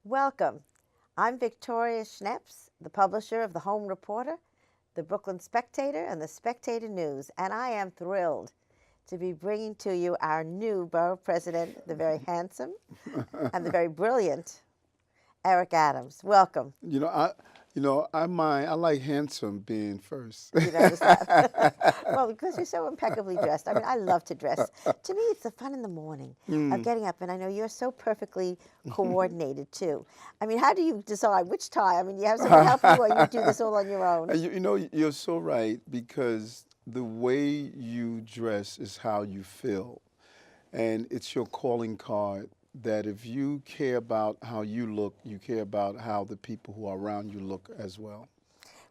Welcome. I'm Victoria Schneps, the publisher of the Home Reporter, the Brooklyn Spectator, and the Spectator News, and I am thrilled to be bringing to you our new borough president, the very handsome and the very brilliant Eric Adams. Welcome. I like handsome being first. You notice that? Well, because you're so impeccably dressed. I mean, I love to dress. To me, it's the fun in the morning of getting up, and I know you're so perfectly coordinated too. I mean, how do you decide which tie? I mean, you have someone help you, or you do this all on your own? You're so right because the way you dress is how you feel, and it's your calling card. That if you care about how you look, you care about how the people who are around you look as well.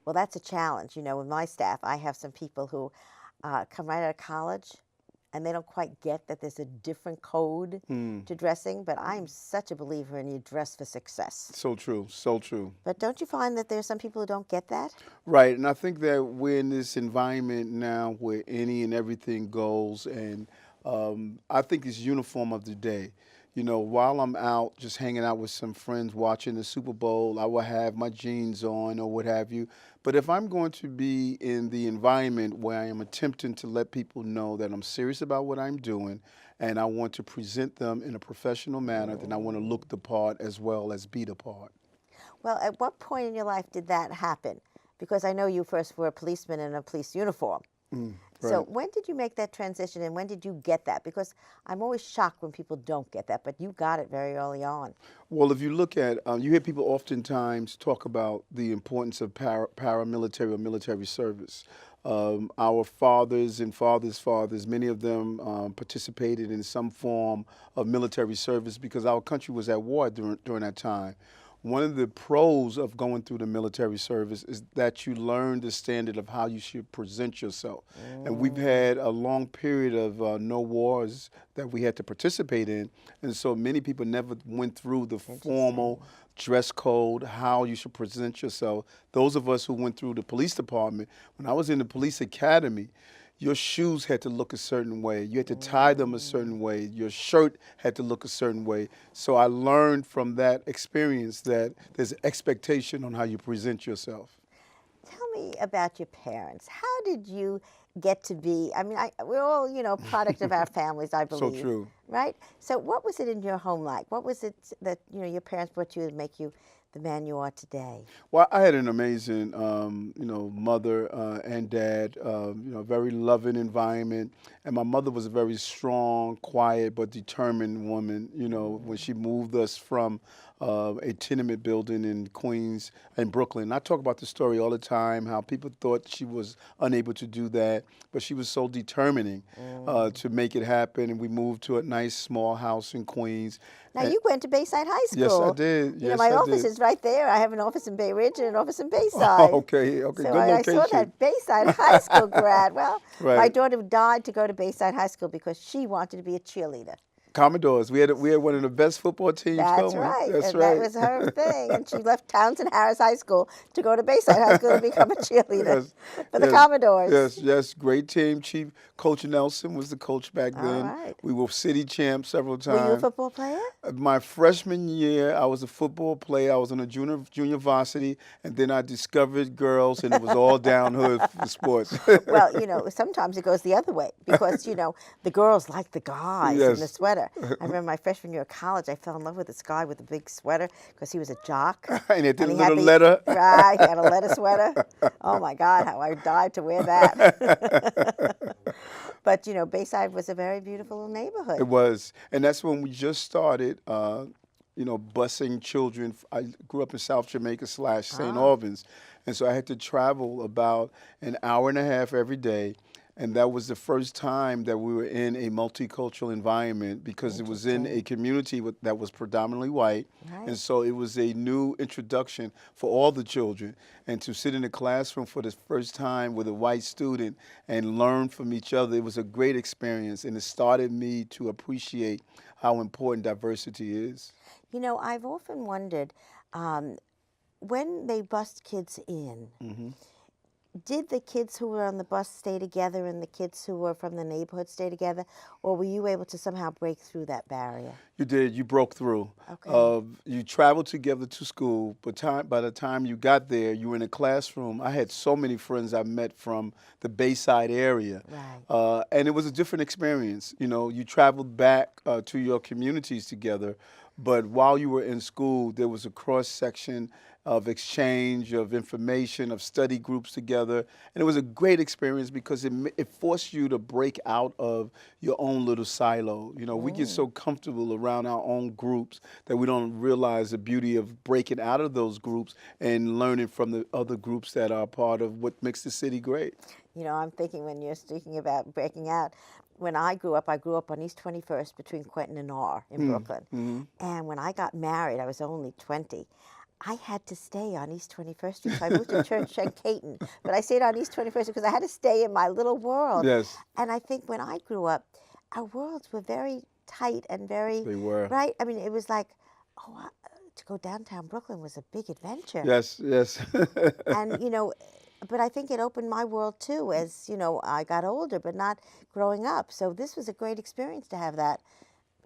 Well, that's a challenge. You know, with my staff, I have some people who come right out of college and they don't quite get that there's a different code to dressing, but I'm such a believer in you dress for success. So true, so true. But don't you find that there's some people who don't get that? Right, and I think that we're in this environment now where any and everything goes, and I think it's uniform of the day. You know, while I'm out just hanging out with some friends watching the Super Bowl, I will have my jeans on or what have you. But if I'm going to be in the environment where I am attempting to let people know that I'm serious about what I'm doing and I want to present them in a professional manner, then I want to look the part as well as be the part. Well, at what point in your life did that happen? Because I know you first were a policeman in a police uniform. So Right. when did you make that transition and when did you get that? Because I'm always shocked when people don't get that, but you got it very early on. Well, if you look at, you hear people oftentimes talk about the importance of paramilitary or military service. Our fathers and fathers' fathers, many of them participated in some form of military service because our country was at war during that time. One of the pros of going through the military service is that you learn the standard of how you should present yourself. And we've had a long period of no wars that we had to participate in. And so many people never went through the formal dress code, how you should present yourself. Those of us who went through the police department, when I was in the police academy, your shoes had to look a certain way. You had to tie them a certain way. Your shirt had to look a certain way. So I learned from that experience that there's an expectation on how you present yourself. Tell me about your parents. How did you get to be, I mean, we're all, you know, product of our families, I So believe. true. Right? So what was it in your home like? What was it that, you know, your parents brought you to make you the man you are today? Well, I had an amazing, mother and dad. Very loving environment, and my mother was a very strong, quiet but determined woman. You know, when she moved us from a tenement building in Queens and Brooklyn. I talk about the story all the time. How people thought she was unable to do that, but she was so determining to make it happen. And we moved to a nice small house in Queens. Now, you went to Bayside High Yes, I School. did. You know, Yes, my I office did. is right there. I have an office in Bay Ridge and an office in Bayside. Okay, So good I saw location. that Bayside High School grad. Well, my Right. daughter died to go to Bayside High School because she wanted to be a cheerleader. Commodores. We had one of the best football teams That's going. right. That's And that right. was her thing. And she left Townsend Harris High School to go to Bayside High School to become a cheerleader Yes, for the yes, Commodores. yes. Great team. Chief Coach Nelson was the coach back All then. right. We were city champs several Were you a times. football player? My freshman year, I was a football player. I was on a junior varsity, and then I discovered girls, and it was all downhill for sports. Well, you know, sometimes it goes the other way because, you know, the girls like the guys in the Yes. sweater. I remember my freshman year of college, I fell in love with this guy with a big sweater because he was a jock. And it did a he had little letter. Right, he had a letter sweater. Oh my God, how I died to wear that. But, you know, Bayside was a very beautiful neighborhood. It was, and that's when we just started, busing children. I grew up in South Jamaica / St. Albans, and so I had to travel about an hour and a half every day, and that was the first time that we were in a multicultural environment because it was in a community that was predominantly white, Right. and so it was a new introduction for all the children. And to sit in a classroom for the first time with a white student and learn from each other, it was a great experience, and it started me to appreciate how important diversity is. You know, I've often wondered when they bust kids in, did the kids who were on the bus stay together and the kids who were from the neighborhood stay together, or were you able to somehow break through that barrier? You did. You broke through. Okay. You traveled together to school, but by the time you got there, you were in a classroom. I had so many friends I met from the Bayside area, Right. and it was a different experience. You know, you traveled back to your communities together, but while you were in school, there was a cross section of exchange of information, of study groups together, and it was a great experience because it forced you to break out of your own little silo. You know, we get so comfortable around our own groups that we don't realize the beauty of breaking out of those groups and learning from the other groups that are part of what makes the city great. You know, I'm thinking when you're speaking about breaking out, when I grew up on East 21st between Quentin and R in Brooklyn. And when I got married, I was only 20. I had to stay on East 21st Street. So I moved to Church and Caton, but I stayed on East 21st because I had to stay in my little world. Yes, And I think when I grew up, our worlds were very tight and very, they were. right? I mean, it was like, to go downtown Brooklyn was a big adventure. Yes, yes. And, you know, but I think it opened my world too as, you know, I got older, but not growing up. So this was a great experience to have that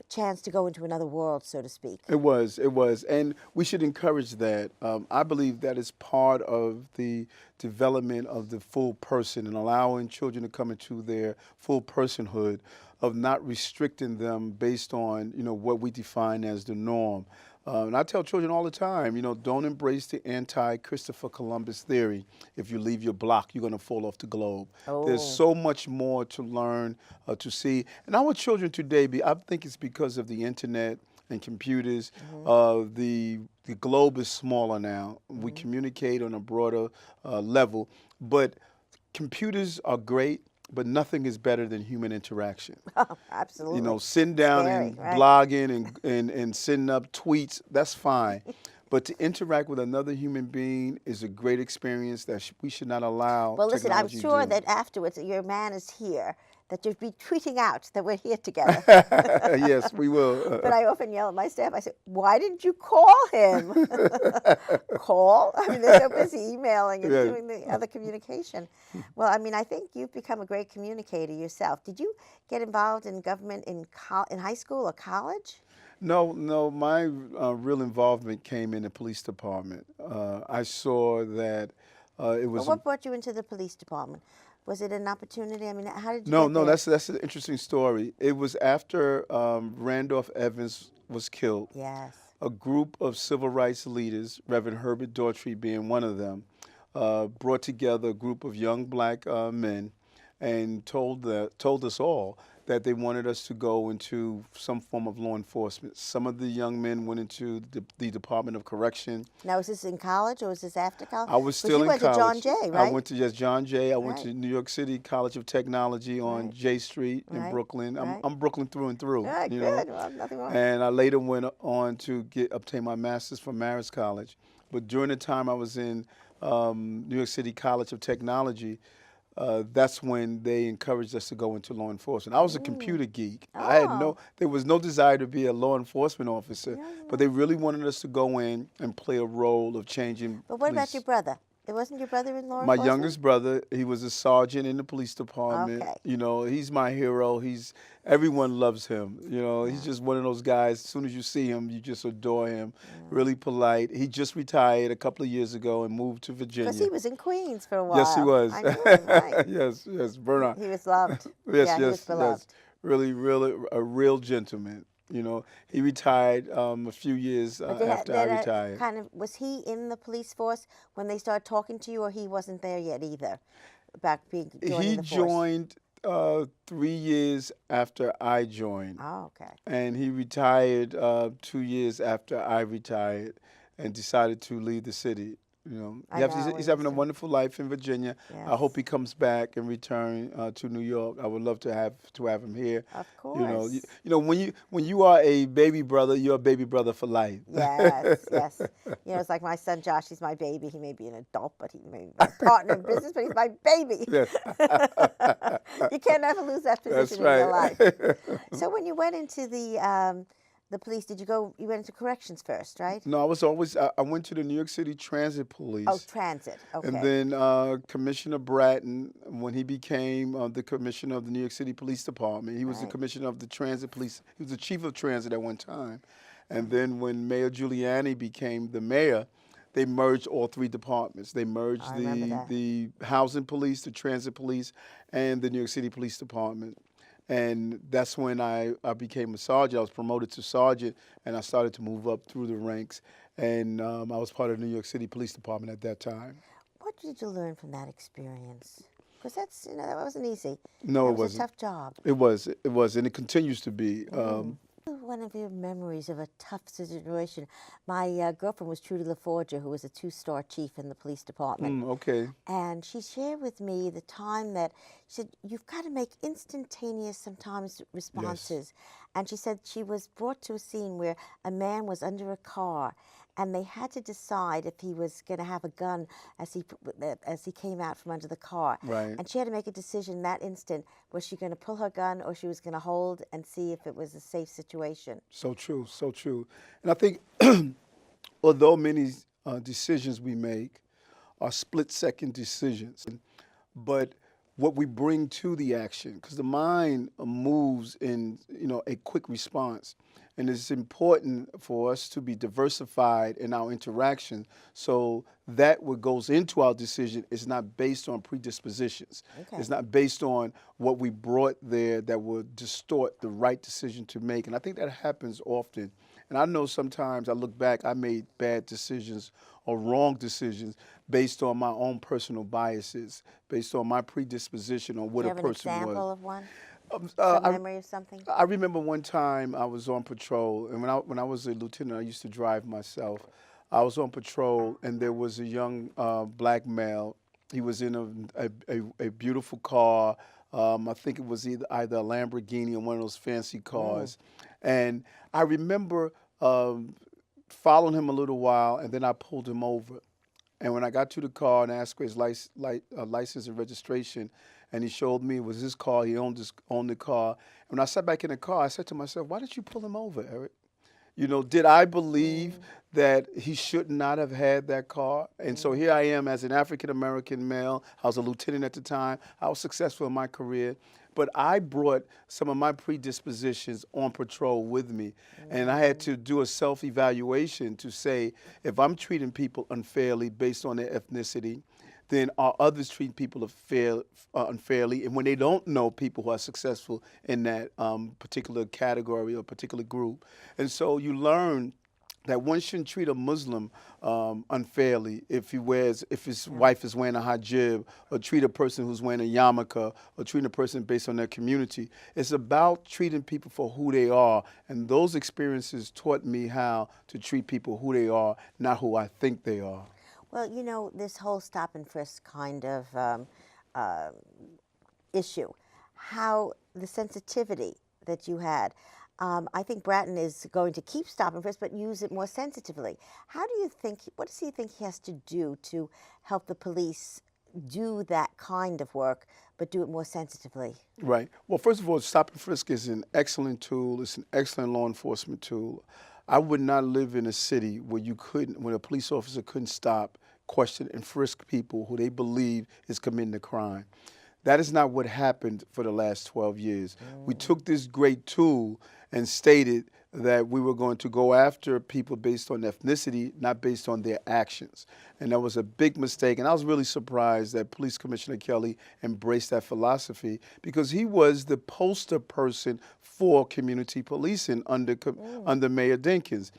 chance to go into another world, so to speak. It was, and we should encourage that. I believe that is part of the development of the full person and allowing children to come into their full personhood, of not restricting them based on, you know, what we define as the norm. And I tell children all the time, you know, don't embrace the anti-Christopher Columbus theory. If you leave your block, you're going to fall off the globe. There's Oh, so much more to learn, to see. And our children today, I think it's because of the internet and computers. The globe is smaller now. We communicate on a broader level, but computers are great, but nothing is better than human interaction. absolutely. You know, sitting down Scary, and right? blogging and sending up tweets, that's fine. But to interact with another human being is a great experience that we should not allow Well, listen, I'm technology to sure do. that afterwards your man is here, that you'll be tweeting out that we're here together. Yes, we will. But I often yell at my staff, I say, why didn't you call him? Call? I mean, they're so busy emailing and Yeah. doing the other communication. Well, I mean, I think you've become a great communicator yourself. Did you get involved in government in high school or college? No, no, my real involvement came in the police department. I saw that it Well, was what brought you into the police department? Was it an opportunity? I mean, how did you no, get no. there? That's an interesting story. It was after Randolph Evans was killed. Yes. A group of civil rights leaders, Reverend Herbert Daughtry being one of them, brought together a group of young black men and told us all that they wanted us to go into some form of law enforcement. Some of the young men went into the Department of Correction. Now, was this in college or was this after college? I was But still you in went college. to John Jay, I right? went to John Jay. I went Right. to New York City College of Technology on Right. J Street in Right. Brooklyn. Right. I'm Brooklyn through and through. Right, You good. know? Well, nothing wrong. And I later went on to obtain my master's from Marist College. But during the time I was in New York City College of Technology, that's when they encouraged us to go into law enforcement. I was a computer geek. Oh. There was no desire to be a law enforcement officer, but they really wanted us to go in and play a role of changing But what about police. your brother? It wasn't your brother in law My enforcement? youngest brother, he was a sergeant in the police department. Okay. You know, he's my hero. Everyone loves him. You know, he's just one of those guys. As soon as you see him, you just adore him. Really polite. He just retired a couple of years ago and moved to Virginia. Because he was in Queens for a while. Yes, he was. I knew him, right. Yes, Bernard. He was loved. Yes, Yeah, he was yes, beloved. yes. Really, a real gentleman. You know, he retired a few years But they after had I retired. was he in the police force when they started talking to you, or he wasn't there yet either? About joining He the force. joined 3 years after I joined. Oh, okay. And he retired 2 years after I retired and decided to leave the city. You know, I know, he's having a it's a- wonderful life in Virginia. I hope Yes. he comes back and return to New York. I would love to have him here. Of You know, course. you know when you are a baby brother, you're a baby brother for life. Yes, yes. You know, it's like my son Josh. He's my baby. He may be an adult, but he may be my partner in business, but he's my baby. Yes. You can't ever lose that That's position in your right. life. So when you went into the the police, did you go, you went into corrections first, right? No, I was always, I went to the New York City Transit Oh, Police. transit. And Okay. then Commissioner Bratton, when he became the commissioner of the New York City Police Department, he was the Right. commissioner of the Transit Police. He was the chief of transit at one time. And then when Mayor Giuliani became the mayor, they merged all three departments. They merged I remember that. the housing police, the transit police, and the New York City Police Department. And that's when I became a sergeant. I was promoted to sergeant, and I started to move up through the ranks. And I was part of the New York City Police Department at that time. What did you learn from that experience? Because that's, that wasn't easy. No, That it was a wasn't. tough job. It was, and it continues to be. One of your memories of a tough situation. My girlfriend was Trudy LaForgia, who was a two-star chief in the police department. Okay. And she shared with me the time that she said, you've got to make instantaneous sometimes responses. And she said she was brought to a scene where a man was under a car and they had to decide if he was going to have a gun as he came out from under the car. Right. And she had to make a decision that instant. Was she going to pull her gun or she was going to hold and see if it was a safe situation? So true, so true. And I think, although many decisions we make are split-second decisions, but what we bring to the action, because the mind moves in, a quick response. And it's important for us to be diversified in our interaction so that what goes into our decision is not based on predispositions. Okay. It's not based on what we brought there that would distort the right decision to make. And I think that happens often. And I know sometimes I look back, I made bad decisions or wrong decisions based on my own personal biases, based on my predisposition on what Do you a have an person example was. of one? I, Some memory of something? I remember one time I was on patrol, and when I was a lieutenant, I used to drive myself. I was on patrol, and there was a young black male. He was in a beautiful car. I think it was either a Lamborghini or one of those fancy cars. And I remember following him a little while, and then I pulled him over. And when I got to the car and asked for his license and registration, and he showed me it was his car, he owned the car. And when I sat back in the car, I said to myself, why did you pull him over, Eric? Did I believe that he should not have had that car? And so here I am as an African-American male. I was a lieutenant at the time. I was successful in my career. But I brought some of my predispositions on patrol with me. And I had to do a self-evaluation to say, if I'm treating people unfairly based on their ethnicity, then are others treating people unfairly? And when they don't know people who are successful in that particular category or particular group. And so you learn that one shouldn't treat a Muslim unfairly if his wife is wearing a hijab, or treat a person who's wearing a yarmulke, or treat a person based on their community. It's about treating people for who they are, and those experiences taught me how to treat people who they are, not who I think they are. Well, this whole stop and frisk kind of issue, how the sensitivity that you had. I think Bratton is going to keep stop and frisk, but use it more sensitively. What does he think he has to do to help the police do that kind of work, but do it more sensitively? Right. Well, first of all, stop and frisk is an excellent tool. It's an excellent law enforcement tool. I would not live in a city where a police officer couldn't stop, question, and frisk people who they believe is committing a crime. That is not what happened for the last 12 years. We took this great tool and stated that we were going to go after people based on ethnicity, not based on their actions. And that was a big mistake. And I was really surprised that Police Commissioner Kelly embraced that philosophy, because he was the poster person for community policing under Mayor Dinkins.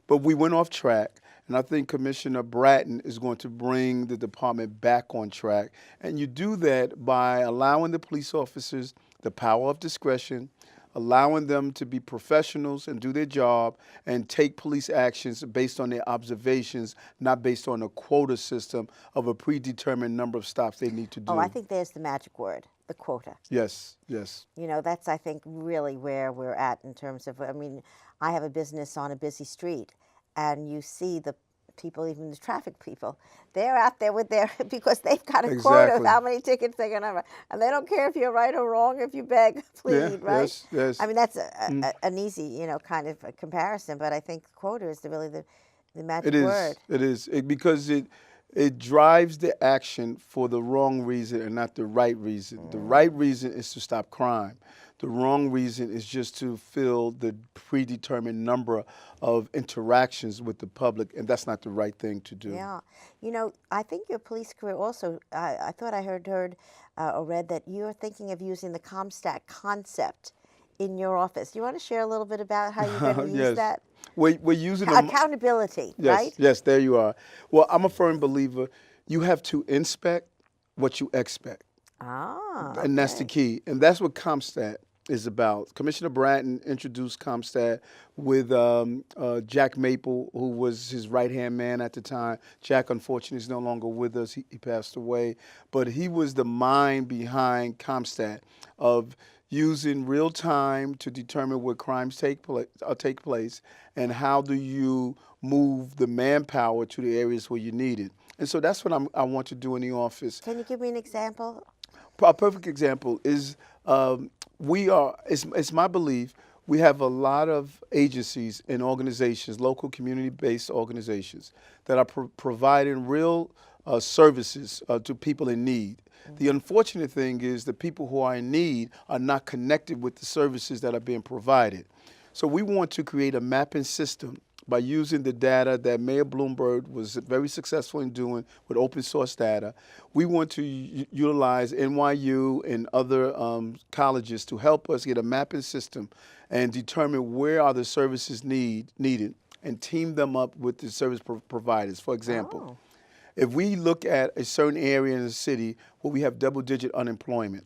But we went off track. And I think Commissioner Bratton is going to bring the department back on track. And you do that by allowing the police officers the power of discretion, allowing them to be professionals and do their job and take police actions based on their observations, not based on a quota system of a predetermined number of stops they need to do. Oh, I think there's the magic word, the quota. Yes, yes. That's, I think, really where we're at in terms of, I have a business on a busy street, and you see the people, even the traffic people, they're out there with their because they've got a quota of Exactly. how many tickets they're going to have, and they don't care if you're right or wrong, if you beg, Yeah. plead, right? Yes. Yes. I mean, that's an easy, kind of a comparison, but I think quota is really the It magic word. is. It is because it drives the action for the wrong reason and not the right reason. The right reason is to stop crime. The wrong reason is just to fill the predetermined number of interactions with the public, and that's not the right thing to do. Yeah, I think your police career also. I thought I heard or read that you're thinking of using the ComStat concept in your office. You want to share a little bit about how you're going to use Yes. that? We're using them. Accountability, Yes, right? yes, there you are. Well, I'm a firm believer. You have to inspect what you expect. Ah, And that's the okay. key. And that's what CompStat is about. Commissioner Bratton introduced CompStat with Jack Maple, who was his right-hand man at the time. Jack, unfortunately, is no longer with us. He passed away. But he was the mind behind CompStat of using real time to determine where crimes take place and how do you move the manpower to the areas where you need it. And so that's what I want to do in the office. Can you give me an example? A perfect example is it's my belief we have a lot of agencies and organizations, local community-based organizations, that are providing real services to people in need. The unfortunate thing is the people who are in need are not connected with the services that are being provided. So we want to create a mapping system by using the data that Mayor Bloomberg was very successful in doing with open source data. We want to utilize NYU and other colleges to help us get a mapping system and determine where are the services needed and team them up with the service providers. For example, Oh, if we look at a certain area in the city where we have double-digit unemployment,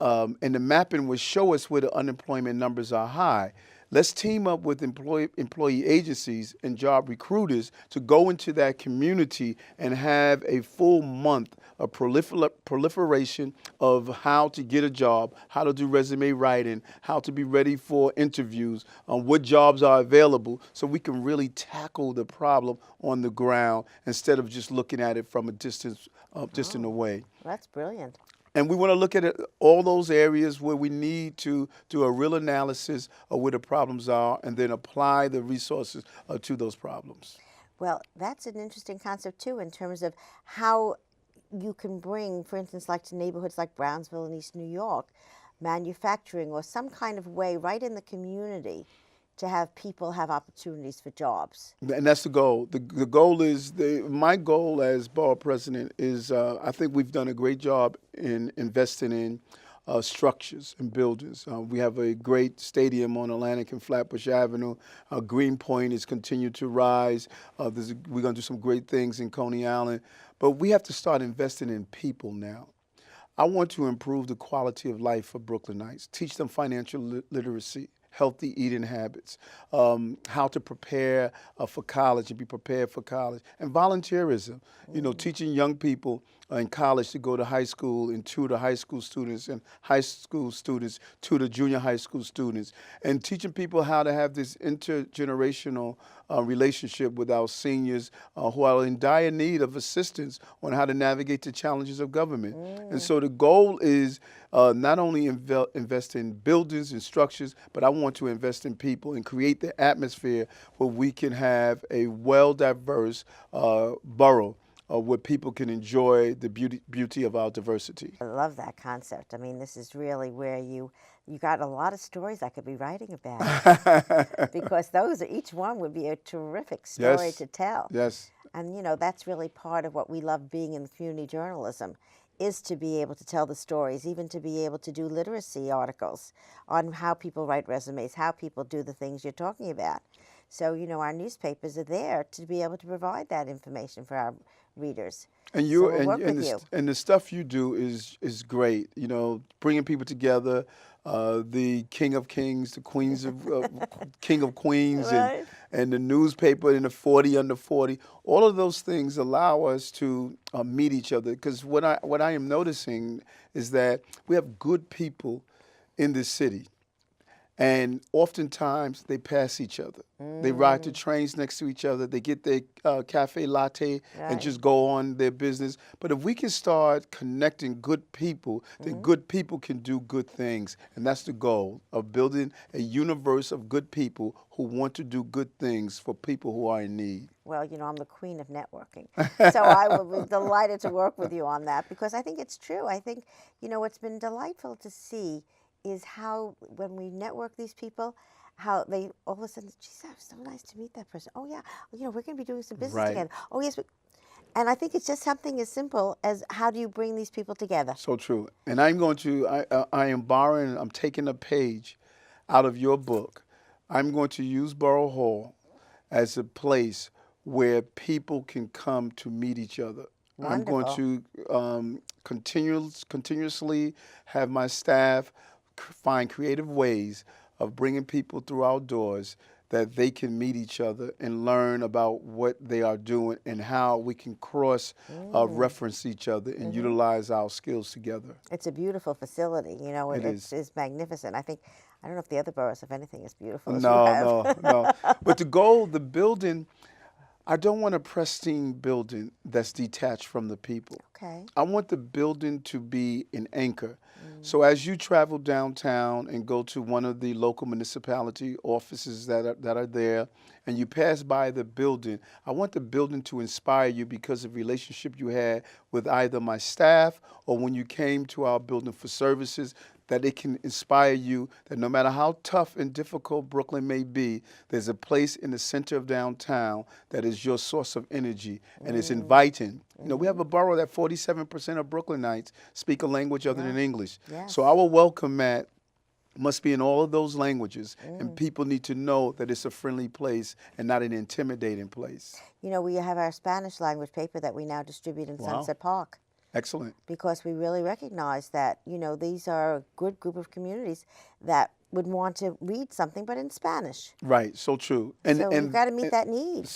and the mapping will show us where the unemployment numbers are high. Let's team up with employee agencies and job recruiters to go into that community and have a full month of proliferation of how to get a job, how to do resume writing, how to be ready for interviews, what jobs are available, so we can really tackle the problem on the ground instead of just looking at it from a distance away. that's brilliant. And we want to look at all those areas where we need to do a real analysis of where the problems are and then apply the resources to those problems. Well, that's an interesting concept too, in terms of how you can bring, for instance, like to neighborhoods like Brownsville and East New York, manufacturing or some kind of way right in the community to have people have opportunities for jobs. And that's the goal. The goal is, my goal as borough president is I think we've done a great job in investing in structures and buildings. We have a great stadium on Atlantic and Flatbush Avenue. Greenpoint has continued to rise. We're going to do some great things in Coney Island. But we have to start investing in people now. I want to improve the quality of life for Brooklynites, teach them financial literacy, healthy eating habits, how to prepare for college and be prepared for college, and volunteerism. Teaching young people in college to go to high school and tutor high school students and high school students tutor junior high school students, and teaching people how to have this intergenerational relationship with our seniors who are in dire need of assistance on how to navigate the challenges of government. And so the goal is not only invest in buildings and structures, but I want to invest in people and create the atmosphere where we can have a well-diverse borough where people can enjoy the beauty of our diversity. I love that concept. I mean, this is really where you got a lot of stories I could be writing about because each one would be a terrific story Yes, to tell. yes. And that's really part of what we love being in community journalism, is to be able to tell the stories, even to be able to do literacy articles on how people write resumes, how people do the things you're talking about. So, our newspapers are there to be able to provide that information for our readers. And So we'll work with you. and the stuff you do is great. Bringing people together, the King of Kings, the Queens of King of Queens, Right. and the newspaper and the 40 under 40. All of those things allow us to meet each other. Because what I am noticing is that we have good people in this city. And oftentimes they pass each other. They ride the trains next to each other. They get their cafe latte and Right. just go on their business. But if we can start connecting good people, then good people can do good things. And that's the goal of building a universe of good people who want to do good things for people who are in need. Well, I'm the queen of networking. So I will be delighted to work with you on that because I think it's true. I think, what's been delightful to see is how when we network these people, how they all of a sudden, geez, that was so nice to meet that person. Oh, yeah, we're going to be doing some business Right. together. Oh, yes. And I think it's just something as simple as how do you bring these people together? So true. And I am borrowing, I'm taking a page out of your book. I'm going to use Borough Hall as a place where people can come to meet each other. I'm going Wonderful. to continuously have my staff find creative ways of bringing people through our doors that they can meet each other and learn about what they are doing and how we can cross reference each other and utilize our skills together. It's a beautiful facility. It It's, is. it's magnificent. I don't know if the other boroughs, if anything, is beautiful as you No, have. no, no. But the goal, the building, I don't want a pristine building that's detached from the people. Okay. I want the building to be an anchor. So as you travel downtown and go to one of the local municipality offices that are there, and you pass by the building, I want the building to inspire you because of relationship you had with either my staff or when you came to our building for services, that it can inspire you that no matter how tough and difficult Brooklyn may be, there's a place in the center of downtown that is your source of energy and it's inviting. We have a borough that 47% of Brooklynites speak a language other than English. Yes. So our welcome mat must be in all of those languages, and people need to know that it's a friendly place and not an intimidating place. We have our Spanish language paper that we now distribute in Wow. Sunset Park Excellent. because we really recognize that, these are a good group of communities that would want to read something, but in Spanish. Right, so true. So you've got to meet that need.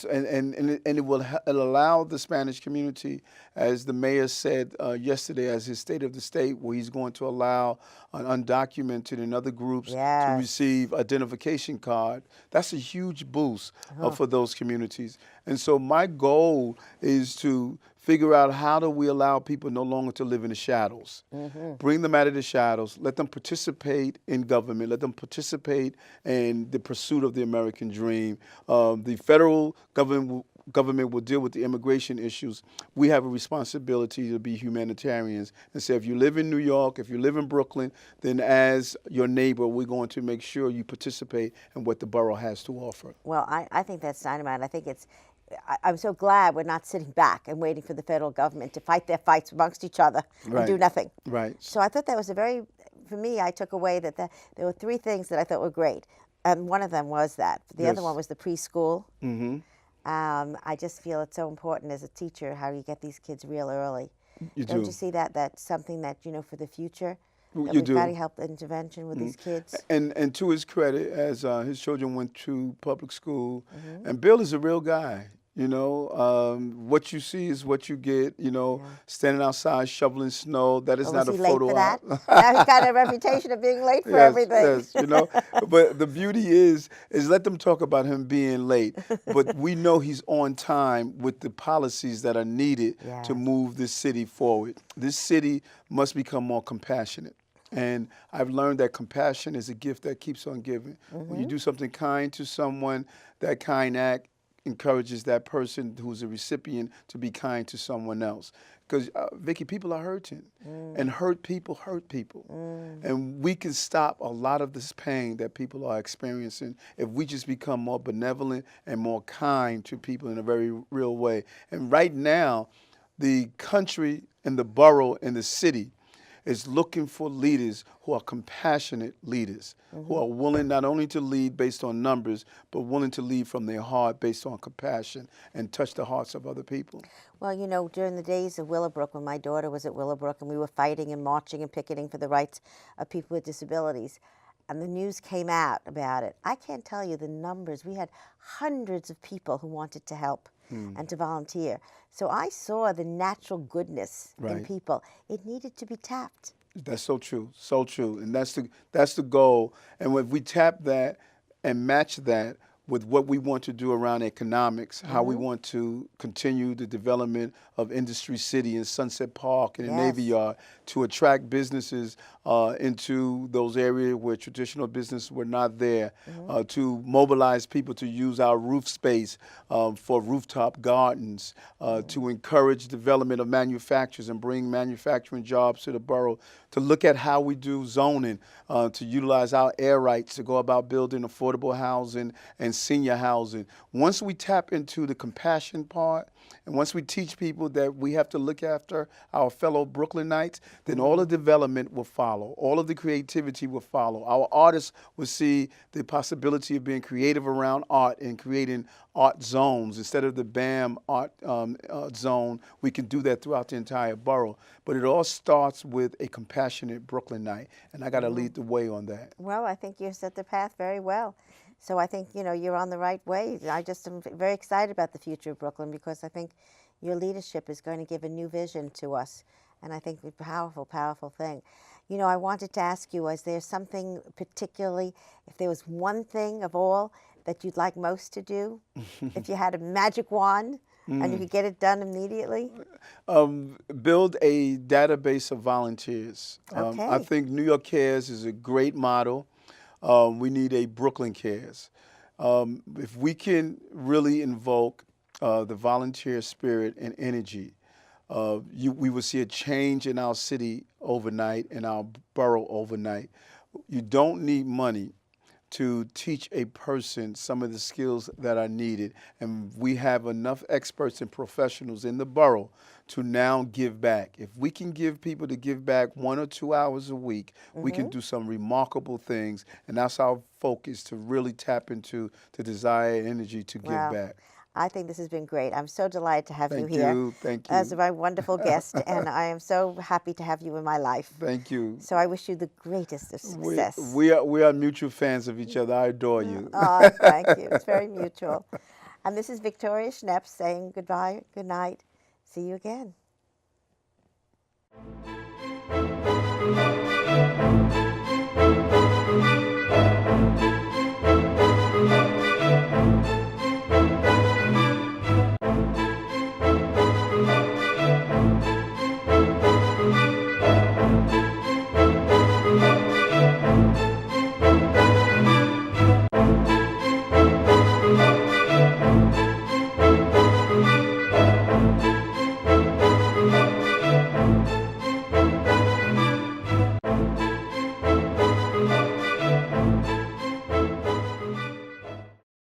It'll allow the Spanish community, as the mayor said yesterday, as his state of the state, where he's going to allow undocumented and other groups to Yes. receive identification card. That's a huge boost for those communities. And so my goal is to figure out how do we allow people no longer to live in the shadows. Bring them out of the shadows. Let them participate in government. Let them participate in the pursuit of the American dream. The federal government will deal with the immigration issues. We have a responsibility to be humanitarians and say, if you live in New York, if you live in Brooklyn, then as your neighbor, we're going to make sure you participate in what the borough has to offer. Well, I think that's dynamite. I'm so glad we're not sitting back and waiting for the federal government to fight their fights amongst each other and do Right. nothing. Right. So I thought that was for me, I took away that there were three things that I thought were great. And one of them was that. The other Yes. one was the preschool. Mm-hmm. I just feel it's so important as a teacher how you get these kids real early. You Don't do. you see that that's something that, for the future, that You we've do. got to help the intervention with these kids? And to his credit, as his children went to public school, and Bill is a real guy. What you see is what you get. Standing outside shoveling snow. That is Or not was a he late photo for that? op. Now he's got a reputation of being late for Yes, everything. yes. But the beauty is let them talk about him being late. But we know he's on time with the policies that are needed Yeah. to move this city forward. This city must become more compassionate. And I've learned that compassion is a gift that keeps on giving. When you do something kind to someone, that kind act encourages that person who's a recipient to be kind to someone else. Because, Vicki, people are hurting. And hurt people. And we can stop a lot of this pain that people are experiencing if we just become more benevolent and more kind to people in a very real way. And right now, the country and the borough and the city is looking for leaders who are compassionate leaders, who are willing not only to lead based on numbers, but willing to lead from their heart based on compassion and touch the hearts of other people. Well, during the days of Willowbrook, when my daughter was at Willowbrook and we were fighting and marching and picketing for the rights of people with disabilities, and the news came out about it, I can't tell you the numbers. We had hundreds of people who wanted to help and to volunteer. So I saw the natural goodness in Right. people. It needed to be tapped. That's so true, so true, and that's the goal. And if we tap that and match that with what we want to do around economics, how we Mm-hmm. want to continue the development of Industry City and Sunset Park and the Navy Yes. Yard to attract businesses into those areas where traditional businesses were not there, Mm-hmm. to mobilize people to use our roof space for rooftop gardens, to encourage development of manufacturers and bring manufacturing jobs to the borough, to look at how we do zoning, to utilize our air rights to go about building affordable housing and senior housing. Once we tap into the compassion part, and once we teach people that we have to look after our fellow Brooklynites, then all the Mm-hmm. development will follow. All of the creativity will follow. Our artists will see the possibility of being creative around art and creating art zones. Instead of the BAM art zone, we can do that throughout the entire borough. But it all starts with a compassionate Brooklynite, and I got to Mm-hmm. lead the way on that. Well, I think you set the path very well. So I think, you're on the right way. I just am very excited about the future of Brooklyn because I think your leadership is going to give a new vision to us. And I think it's a powerful, powerful thing. I wanted to ask you, is there something particularly, if there was one thing of all that you'd like most to do? If you had a magic wand and you could get it done immediately? Build a database of volunteers. I Okay. think New York Cares is a great model. We need a Brooklyn Cares. If we can really invoke the volunteer spirit and energy, we will see a change in our city overnight, in our borough overnight. You don't need money to teach a person some of the skills that are needed. And we have enough experts and professionals in the borough to now give back. If we can give people to give back 1 or 2 hours a week, we can Mm-hmm. do some remarkable things. And that's our focus, to really tap into the desire and energy to give Wow. back. I think this has been great. I'm so delighted to have you Thank here you. Thank as you. my wonderful guest, and I am so happy to have you in my life. Thank you. So I wish you the greatest of We, success. we, are, we are mutual fans of each other. I adore you. Oh, thank you. It's very mutual. And this is Victoria Schnepp saying goodbye, good night. See you again.